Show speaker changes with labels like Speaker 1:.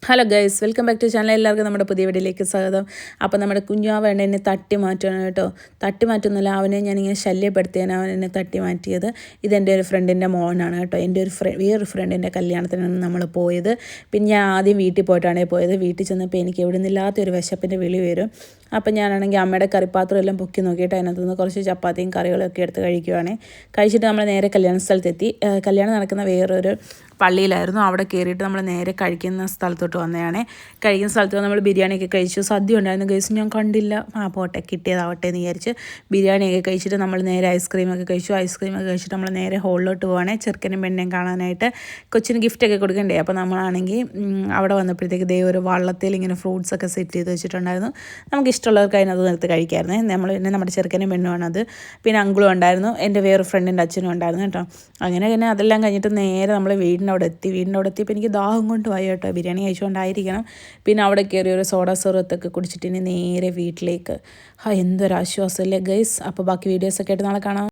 Speaker 1: Hello guys, welcome back to channel. എല്ലാവർക്കും നമ്മുടെ പുതിയ വീഡിയോയിലേക്ക് സ്വാഗതം. അപ്പോൾ നമ്മുടെ കുഞ്ഞാവേണ്ട എന്നെ തട്ടി മാറ്റുകയാണ് കേട്ടോ. തട്ടി മാറ്റുന്നില്ല, അവനെ ഞാനിങ്ങനെ ശല്യപ്പെടുത്തിയാണ് അവൻ എന്നെ തട്ടി മാറ്റിയത്. ഇതെൻ്റെ ഒരു ഫ്രണ്ടിൻ്റെ മോനാണ് കേട്ടോ. എൻ്റെ ഒരു വേറൊരു ഫ്രണ്ടിൻ്റെ കല്യാണത്തിനാണ് നമ്മൾ പോയത്. പിന്നെ ഞാൻ ആദ്യം വീട്ടിൽ പോയിട്ടാണ് പോയത്. വീട്ടിൽ ചെന്നപ്പോൾ എനിക്ക് എവിടെ നിന്നില്ലാത്തൊരു വിശപ്പിൻ്റെ വിളി വരും. അപ്പം ഞാനാണെങ്കിൽ അമ്മയുടെ കറിപ്പാത്രം എല്ലാം പൊക്കി നോക്കിയിട്ട് അതിനകത്ത് നിന്ന് കുറച്ച് ചപ്പാത്തിയും കറികളൊക്കെ എടുത്ത് കഴിക്കുവാണ്. കഴിച്ചിട്ട് നമ്മൾ നേരെ കല്യാണ സ്ഥലത്തെത്തി. കല്യാണം നടക്കുന്ന വേറൊരു പള്ളിയിലായിരുന്നു. അവിടെ കയറിയിട്ട് നമ്മൾ നേരെ കഴിക്കുന്ന സ്ഥലത്തോട്ട് വന്നതാണ്. കഴിക്കുന്ന സ്ഥലത്ത് നമ്മൾ ബിരിയാണിയൊക്കെ കഴിച്ചു. സദ്യ ഉണ്ടായിരുന്നു ഗൈസ്, ഞാൻ കണ്ടില്ല. പോട്ടെ, കിട്ടിയതാവട്ടെ എന്ന് വിചാരിച്ച് ബിരിയാണിയൊക്കെ കഴിച്ചിട്ട് നമ്മൾ നേരെ ഐസ്ക്രീമൊക്കെ കഴിച്ചു. ഐസ്ക്രീമൊക്കെ കഴിച്ചിട്ട് നമ്മൾ നേരെ ഹോളിലോട്ട് പോവാണ് ചെറുക്കനും പെണ്ണിനെയും കാണാനായിട്ട്. കൊച്ചിന് ഗിഫ്റ്റൊക്കെ കൊടുക്കണ്ടേ. അപ്പോൾ നമ്മളാണെങ്കിൽ അവിടെ വന്നപ്പോഴത്തേക്ക് ഒരു വള്ളത്തിൽ ഇങ്ങനെ ഫ്രൂട്ട്സൊക്കെ സെറ്റ് ചെയ്ത് വെച്ചിട്ടുണ്ടായിരുന്നു. നമുക്ക് ഇഷ്ടമുള്ളവർക്ക് അതിനകത്ത് നിർത്തി കഴിക്കാമായിരുന്നേ. നമ്മൾ പിന്നെ നമ്മുടെ ചെറുക്കനും പെണ്ണുമാണത്. പിന്നെ അങ്കിളും ഉണ്ടായിരുന്നു, എൻ്റെ വേറെ ഫ്രണ്ടിൻ്റെ അച്ഛനും ഉണ്ടായിരുന്നു കേട്ടോ. അങ്ങനെ അതെല്ലാം കഴിഞ്ഞിട്ട് നേരെ നമ്മൾ വീടിൻ്റെ അവിടെ എത്തിയപ്പോൾ എനിക്ക് ദാഹം കൊണ്ട് പോയി കേട്ടോ. ബിരിയാണി കഴിച്ചുകൊണ്ടായിരിക്കണം. പിന്നെ അവിടെ കയറി ഒരു സോഡ സർബത്തൊക്കെ കുടിച്ചിട്ട് ഇനി നേരെ വീട്ടിലേക്ക്. എന്തൊരാശ്വാസമല്ലേ ഗൈസ്. അപ്പോൾ ബാക്കി വീഡിയോസൊക്കെ ആയിട്ട് നാളെ കാണാം.